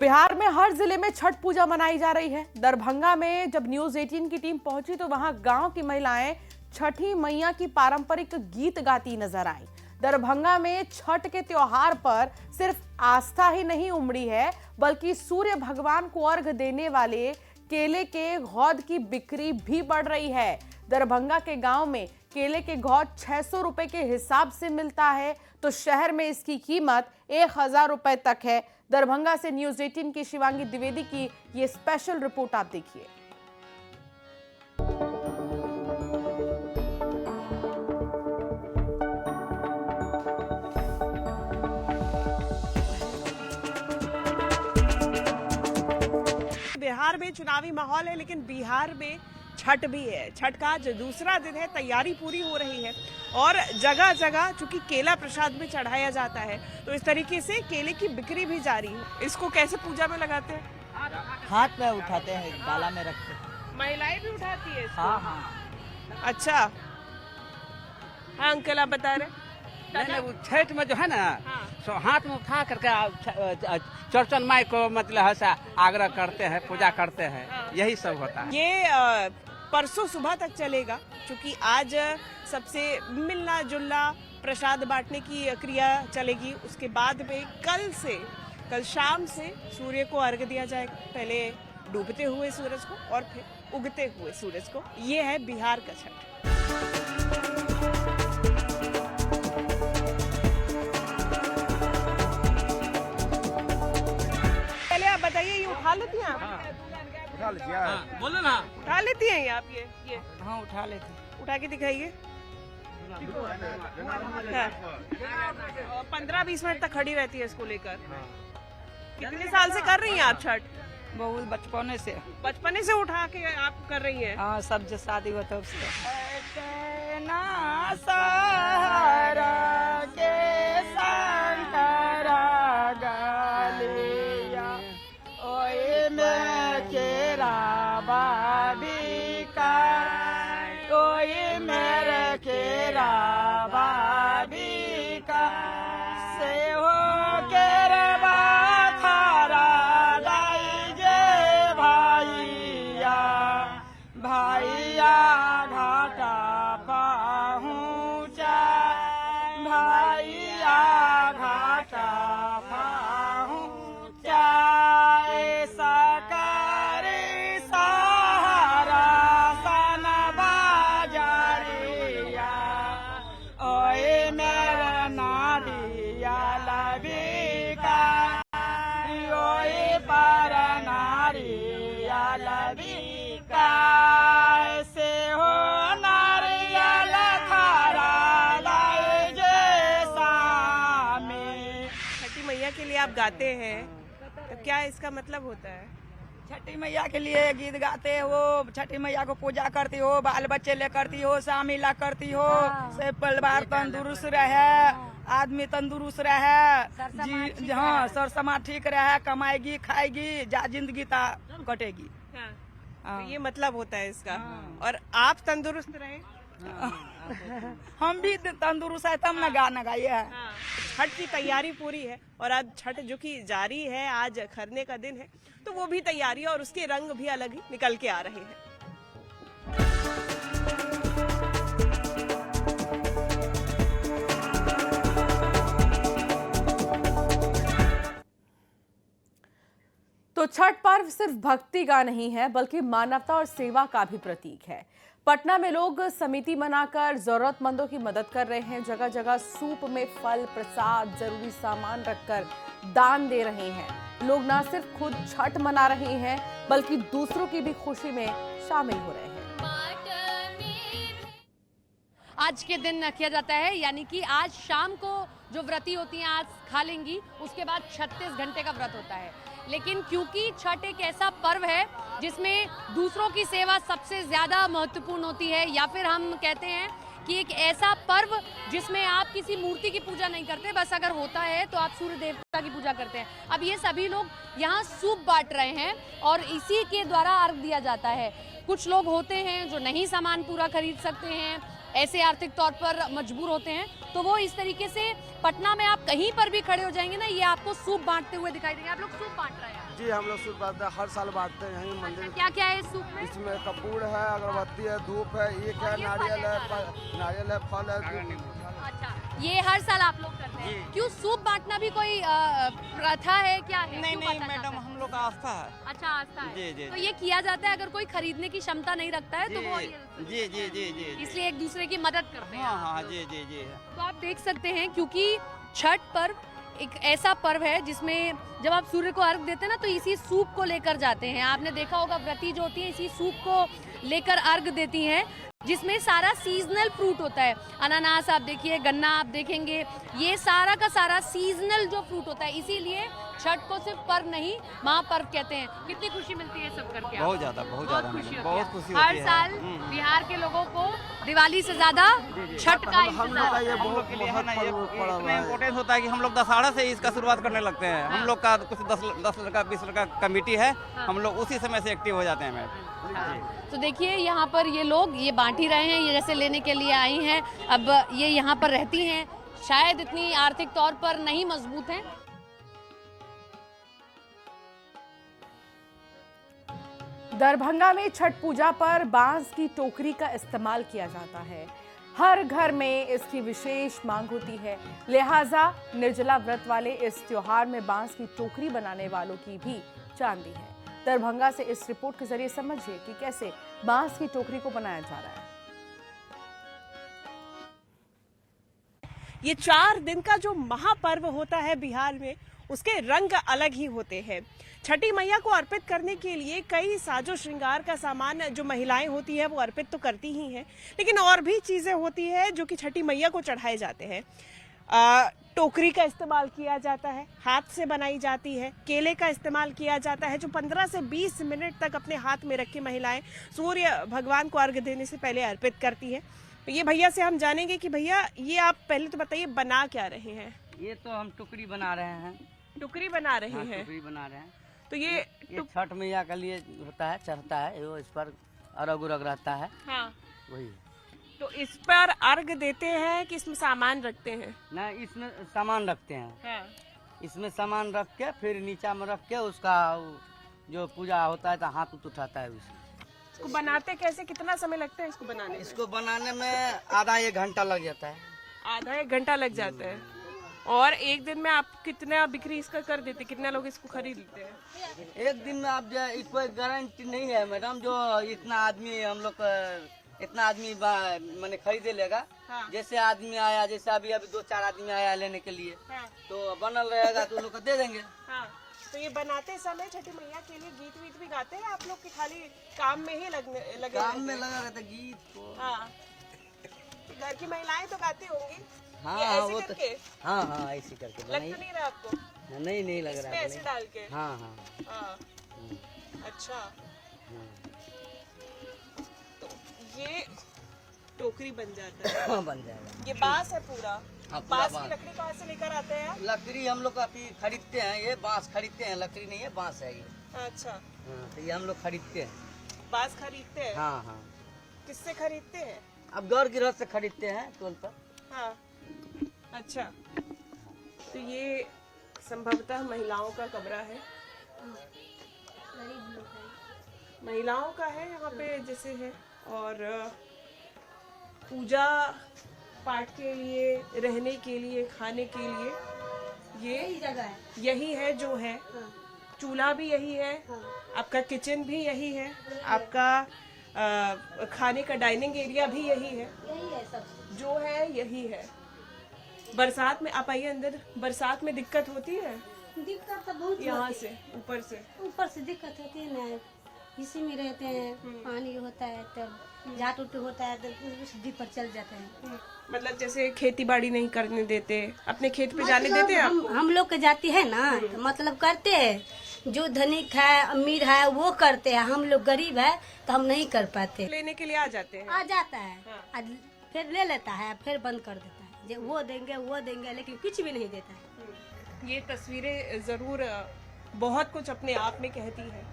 बिहार में हर जिले में छठ पूजा मनाई जा रही है। दरभंगा में जब न्यूज 18 की टीम पहुंची तो वहां गांव की महिलाएं छठी मैया की पारंपरिक गीत गाती नजर आई। दरभंगा में छठ के त्योहार पर सिर्फ आस्था ही नहीं उमड़ी है, बल्कि सूर्य भगवान को अर्घ देने वाले केले के घौद की बिक्री भी बढ़ रही है। दरभंगा के गांव में केले के घौद 600 रुपए के हिसाब से मिलता है, तो शहर में इसकी कीमत 1000 रुपए तक है। दरभंगा से न्यूज 18 की शिवांगी द्विवेदी की ये स्पेशल रिपोर्ट आप देखिए। बिहार में चुनावी माहौल है, लेकिन बिहार में छठ भी है। छठ का आज दूसरा दिन है, तैयारी पूरी हो रही है और जगह जगह चूंकि केला प्रसाद में चढ़ाया जाता है, तो इस तरीके से केले की बिक्री भी जारी है। इसको कैसे पूजा में लगाते हैं? हाथ में उठाते हैं, डाला में रखते हैं। महिलाएं भी उठाती है इसको? हाँ हाँ। अच्छा, हाँ अंकल आप बता रहे? नहीं, वो छठ में जो है ना, हाँ। सो हाथ में उठा करके चौरचन माई को मतलब ऐसा आग्रह करते हैं, पूजा करते हैं। हाँ। यही सब होता है। ये परसों सुबह तक चलेगा, क्योंकि आज सबसे मिलना जुलना प्रसाद बांटने की क्रिया चलेगी। उसके बाद में कल शाम से सूर्य को अर्घ दिया जाएगा, पहले डूबते हुए सूरज को और फिर उगते हुए सूरज को। ये है बिहार का छठ। पहले आप बताइए, ये उठा लेती हैं आप? उठा लीजिए। हाँ, बोलो ना। उठा लेती हैं आप? ये हाँ उठा लेते। उठा के दिखाइए। 15-20 मिनट तक खड़ी रहती है इसको लेकर। कितने साल से कर रही हैं आप छठ? बहुत बचपने से। बचपने से उठा के आप कर रही हैं? हाँ, सब जो शादी हुआ तब से। छठी मैया के लिए आप गाते हैं, तो क्या इसका मतलब होता है? छठी मैया के लिए गीत गाते हो, छठी मैया को पूजा करती हो, बाल बच्चे ले करती हो, शामिला करती हो, से परिवार तंदुरुस्त रहे, आदमी तंदुरुस्त रहे, जी हाँ, सर समाज ठीक रहे, कमाएगी खाएगी, जा जिंदगी ता कटेगी। तो ये मतलब होता है इसका। और आप तंदुरुस्त रहे? हम भी तंदुरुस्त है तब ना गाना गाइए। छठ की तैयारी पूरी है और आज छठ जो कि जारी है, आज खरने का दिन है, तो वो भी तैयारी और उसके रंग भी अलग ही निकल के आ रहे हैं। तो छठ पर्व सिर्फ भक्ति का नहीं है, बल्कि मानवता और सेवा का भी प्रतीक है। पटना में लोग समिति बनाकर जरूरतमंदों की मदद कर रहे हैं। जगह जगह सूप में फल, प्रसाद, जरूरी सामान रखकर दान दे रहे हैं। लोग न सिर्फ खुद छठ मना रहे हैं, बल्कि दूसरों की भी खुशी में शामिल हो रहे हैं। आज के दिन किया जाता है, यानी कि आज शाम को जो व्रती होती हैं आज खा लेंगी, उसके बाद 36 घंटे का व्रत होता है। लेकिन क्योंकि छठ एक ऐसा पर्व है जिसमें दूसरों की सेवा सबसे ज़्यादा महत्वपूर्ण होती है, या फिर हम कहते हैं कि एक ऐसा पर्व जिसमें आप किसी मूर्ति की पूजा नहीं करते, बस अगर होता है तो आप सूर्य देवता की पूजा करते हैं। अब ये सभी लोग यहाँ सूप बांट रहे हैं और इसी के द्वारा अर्घ दिया जाता है। कुछ लोग होते हैं जो नहीं सामान पूरा खरीद सकते हैं, ऐसे आर्थिक तौर पर मजबूर होते हैं, तो वो इस तरीके से पटना में आप कहीं पर भी खड़े हो जाएंगे ना, ये आपको सूप बांटते हुए दिखाई देंगे। आप लोग सूप बांट रहे हैं। जी हम लोग सूप बांटते हैं, हर साल बांटते हैं यहीं मंदिर। क्या क्या है इस सूप में? इसमें कपूर है, अगरबत्ती है, धूप है, ईख है, नारियल है, फल है। अच्छा, ये हर साल आप लोग करते हैं? क्यों सूप बांटना भी कोई प्रथा है क्या है? नहीं क्यों नहीं बांटा मैडम, जाता है? हम लोग का आस्था है। अच्छा, आस्था है। जी, जी, तो जी। ये किया जाता है, अगर कोई खरीदने की क्षमता नहीं रखता है तो वो जी जी जी जी जी। इसलिए एक दूसरे की मदद करते हैं। हाँ हाँ जी जी जी। तो आप देख सकते हैं, क्योंकि छठ पर्व एक ऐसा पर्व है जिसमें जब आप सूर्य को अर्घ देते हैं ना, तो इसी सूप को लेकर जाते हैं। आपने देखा होगा व्रती जो होती है इसी सूप को लेकर अर्घ देती हैं, जिसमें सारा सीजनल फ्रूट होता है। अनानास आप देखिए, गन्ना आप देखेंगे, ये सारा का सारा सीजनल जो फ्रूट होता है। इसीलिए छठ को सिर्फ पर्व नहीं, महापर्व कहते हैं। कितनी खुशी मिलती है सब करके? बहुत ज्यादा खुशी होती बहुत है। खुशी हर होती है। साल बिहार के लोगों को दिवाली से ज्यादा छठ का हम लोग का ये हम लोग बहुत के लिए है ना, ये पर्व इतना है। इम्पोर्टेंस होता है कि हम लोग दशहरा से इसका शुरुआत करने लगते हैं। हम लोग का कुछ 10 लड़का 20 लड़का कमेटी है, हम लोग उसी समय से एक्टिव हो जाते हैं मैम। तो देखिए यहाँ पर ये लोग ये बांट ही रहे हैं, ये जैसे लेने के लिए आई हैं। अब ये यहाँ पर रहती हैं, शायद इतनी आर्थिक तौर पर नहीं मजबूत हैं। दरभंगा में छठ पूजा पर बांस की टोकरी का इस्तेमाल किया जाता है। हर घर में इसकी विशेष मांग होती है, लिहाजा निर्जला व्रत वाले इस त्योहार में बांस की टोकरी बनाने वालों की भी चांदी है। दरभंगा से इस रिपोर्ट के जरिए समझिए कि कैसे बांस की टोकरी को बनाया जा रहा है। ये 4 दिन का जो महापर्व होता है बिहार में, उसके रंग अलग ही होते हैं। छठी मैया को अर्पित करने के लिए कई साजो श्रृंगार का सामान जो महिलाएं होती है वो अर्पित तो करती ही हैं, लेकिन और भी चीजें होती है जो कि छठी मैया को चढ़ाए जाते हैं। टोकरी का इस्तेमाल किया जाता है, हाथ से बनाई जाती है, केले का इस्तेमाल किया जाता है, जो 15 से 20 मिनट तक अपने हाथ में रख के महिलाएं सूर्य भगवान को अर्घ देने से पहले अर्पित करती है। तो ये भैया से हम जानेंगे कि भैया ये आप पहले तो बताइए बना क्या रहे हैं? ये तो हम टुकड़ी बना रहे हैं। टुकड़ी बना रहे हाँ, हैं। टुकड़ी बना रहे हैं। तो ये छठ मैया के लिए होता है, चढ़ता है, वो इस पर अर्घ उर्घ रहता है। हाँ, वही तो इस पर अर्घ देते हैं कि इसमें सामान रखते हैं? ना, इसमें सामान रखते हैं। हाँ। इसमें सामान रख के फिर नीचा में रख के उसका जो पूजा होता है तो हाथ उठाता है उसमें। इसको बनाते कैसे, कितना समय लगता है इसको बनाने में? इसको बनाने में आधा 1 घंटा लग जाता है। आधा 1 घंटा लग जाता है। और एक दिन में आप कितना बिक्री इसका कर देते, कितना लोग इसको खरीद लेते हैं? एक दिन में आप कोई गारंटी नहीं है मैडम, जो इतना आदमी हम लोग इतना आदमी मैंने खरीदे लेगा। हाँ। जैसे आदमी आया, जैसे अभी 2-4 आदमी आया लेने के लिए, हाँ। तो बनल रहेगा तो उन लोग को दे देंगे। हाँ। तो ये बनाते समय छठी मैया के लिए गीत वीत भी गाते हैं आप लोग, की खाली काम में ही लगे काम में लगा रहता गीत को। हाँ, घर की महिलाएं तो गाती होंगी। हाँ ये हाँ, ऐसे वो तो करके? हाँ ऐसे करके लग तो नहीं रहा आपको? नहीं लग इसमें रहा ऐसे डाल के? हाँ हाँ हाँ। अच्छा, तो ये टोकरी बन जाता है। हाँ, बन जाएगा। ये बांस है पूरा? हाँ, पूरा बांस की बांस। लकड़ी कहाँ से लेकर आते हैं आप? लकड़ी हम लोग अभी खरीदते हैं, ये बांस खरीदते हैं, लकड़ी नहीं है, बांस है ये। अच्छा, हाँ, तो ये हम लोग खरीदते हैं। बांस खरीदते हैं? हाँ हाँ, किससे खरीदते हैं? अब गौर गृह से खरीदते हैं टोल पर। हाँ। अच्छा, तो ये संभवतः महिलाओं का कमरा है, महिलाओं का है यहाँ पे जैसे है। और पूजा पाठ के लिए, रहने के लिए, खाने के लिए ये जगह है, यही है जो है। चूल्हा भी यही है, आपका किचन भी यही है, आपका खाने का डाइनिंग एरिया भी यही है, यही है सब जो है यही है। बरसात में आप आइए अंदर, बरसात में दिक्कत होती है? दिक्कत तो बहुत यहाँ होती से ऊपर से है। ऊपर से दिक्कत होती है ना, इसी में रहते हैं, पानी होता है तब जाट उट होता है तो उस डी पर चल जाते हैं। मतलब जैसे खेती बाड़ी नहीं करने देते, अपने खेत पे जाने देते हैं आप? हम लोग के जाति है ना, तो मतलब करते हैं, जो धनिक है अमीर है वो करते हैं, हम लोग गरीब है तो हम नहीं कर पाते। लेने के लिए आ जाते हैं? आ जाता है, हाँ। आज फिर ले लेता है, फिर बंद कर देता है, जो वो देंगे लेकिन कुछ भी नहीं देता है। ये तस्वीरें जरूर बहुत कुछ अपने आप में कहती है।